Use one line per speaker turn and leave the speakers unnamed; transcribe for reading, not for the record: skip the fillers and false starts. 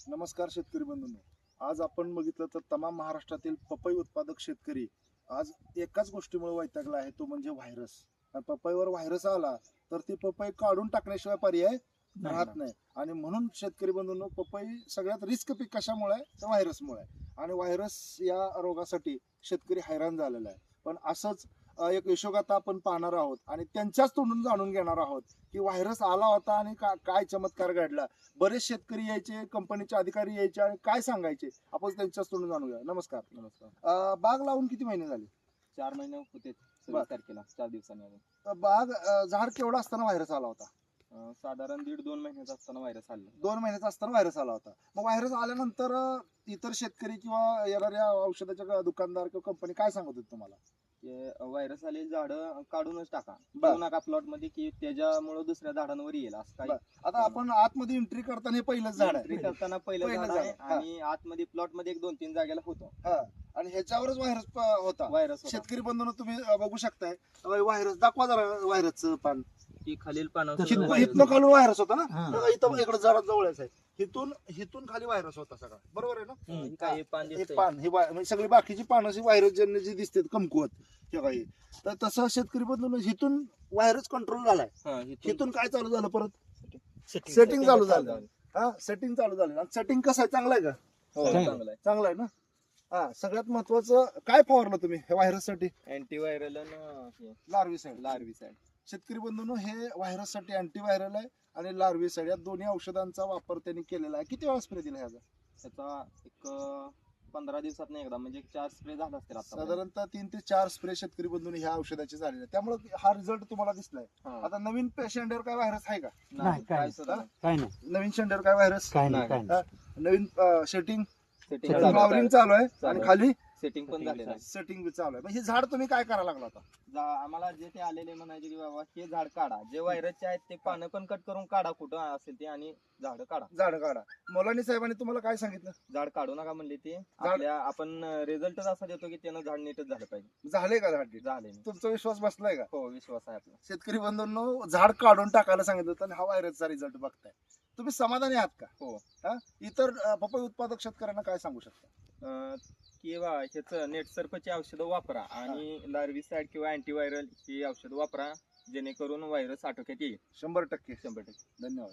नमस्कार शेतकरी बंधूंनो. आज आपण बघितलं तर तमाम महाराष्ट्रातील पपई उत्पादक शेतकरी आज एकाच गोष्टीमुळे वैतागला आहे, तो म्हणजे व्हायरस. पपईवर व्हायरस आला तर ती पपई काढून टाकण्याशिवाय पर्याय राहत नाही. आणि म्हणून शेतकरी बंधूंनो, पपई सगळ्यात रिस्क पीक कशामुळे आहे तर व्हायरसमुळे आहे. आणि व्हायरस या रोगासाठी शेतकरी हैराण झालेला आहे. पण असंच एक यशोगाथा आपण पाहणार आहोत आणि त्यांच्याच तोंडून जाणून घेणार आहोत की व्हायरस आला होता आणि काय चमत्कार घडला. बरेच शेतकरी यायचे, कंपनीचे अधिकारी यायचे आणि काय सांगायचे, आपण त्यांच्याच तोंडून जाणून घ्या. नमस्कार.
नमस्कार.
बाग लावून किती महिने झाले?
4 महिने होते.
बर.
26 तारखेला 4 दिवसांनी आले.
बाग झाड केवढं असताना व्हायरस आला होता?
साधारण 1.5-2 महिन्याचा असताना व्हायरस आले.
2 महिन्याचा असताना व्हायरस आला होता. मग व्हायरस आल्यानंतर इतर शेतकरी किंवा येणाऱ्या औषधाच्या दुकानदार किंवा कंपनी काय सांगत होते तुम्हाला?
व्हायरस आलेली झाडं काढूनच टाका,
बर.
ठेवू नका प्लॉट मध्ये, की त्याच्यामुळे दुसऱ्या झाडांवर येईल असं काही.
आता आपण आतमध्ये एंट्री करताना हे पहिलंच झाड
Entry
आहे.
करताना पहिलं
पहिलं
झाड आहे
झाड, हा.
आणि आतमध्ये प्लॉट मध्ये 1-2-3 जागेला होतो
आणि ह्याच्यावरच व्हायरस होता.
व्हायरस.
शेतकरी बंधूंनो, तुम्ही बघू शकताय व्हायरस. दाखवा जरा व्हायरसचं पान.
की खालील पानं
इथनं खाली व्हायरस होता ना. बघा, इथं इकडे जरा जवळच आहे. हिथून खाली व्हायरस होता सगळा, बरोबर आहे ना?
काही पान
हे
दिसतंय.
पान, म्हणजे सगळी बाकीची पानं अशी व्हायरस जन्य जी दिसतात कमकुवत, हे काही. तर तसं शेतकरी बंधूंनो, हिथून व्हायरस कंट्रोल झालाय. हिथून काय चालू झालं? परत सेटिंग चालू झालं. सेटिंग चालू झालं. आणि सेटिंग कसं आहे? चांगलं आहे का?
चांगलं आहे.
चांगलं आहे ना. सगळ्यात महत्वाचं काय फवारलं तुम्ही ह्या व्हायरस साठी?
Antiviral
larvicide.
लार्विसाइड.
शेतकरी बंधूंनो, हे व्हायरस साठी अँटीव्हायरल आहे आणि लार्विसाइड या दोन्ही औषधांचा वापर त्यांनी केलेला आहे. किती वेळा स्प्रे दिला ह्याचा?
त्याचा एक 15 दिवसात एकदा, म्हणजे 4 स्प्रे झाला असतील आता.
साधारणतः 3 ते 4 स्प्रे शेतकरी बंधूंनी ह्या औषधाचे झालेले आहेत. त्यामुळे हा रिझल्ट तुम्हाला दिसलाय. आता नवीन पेशंटवर काय व्हायरस आहे का?
नाही, काय सुद्धा नाही.
काय नाही,
नवीन शेंड्यावर काय व्हायरस?
काय नाही, काय नाही.
नवीन सेटिंग
सेटिंग
फ्लॉवरिंग चालू आहे आणि खाली
सेटिंग पण झालेलं आहे.
सेटिंग बी चालू आहे. मग हे झाड तुम्ही काय करायला लागला आता?
आम्हाला जे ते आलेले म्हणायचे की बाबा हे झाड काढा, जे व्हायरसचे आहेत ते पानं पण कट करून काढा कुठं असेल ते, आणि झाड काढा.
झाड काढा. मोलानी साहेबांनी तुम्हाला काय सांगितलं?
झाड काढू नका म्हणले ते. आपल्या आपण रिझल्टच असा देतो की त्यानं झाड नीटच झालं पाहिजे.
झाले का झाड?
झाले.
तुमचा विश्वास बसलाय का?
हो, विश्वास आहे आपला.
शेतकरी बंधूंनो, झाड काढून टाकायला सांगितलं होतं आणि हा व्हायरसचा रिझल्ट बघताय. तुम्ही समाधानी आहात का?
हो.
इतर पपई उत्पादक शेतकऱ्यांना काय सांगू शकता?
किंवा ह्याचं नेट सर्फची औषधं वापरा आणि लार्विसाइड किंवा अँटीव्हायरल ही औषधं वापरा, जेणेकरून व्हायरस आटोक्यात येईल.
100%.
100%.
धन्यवाद.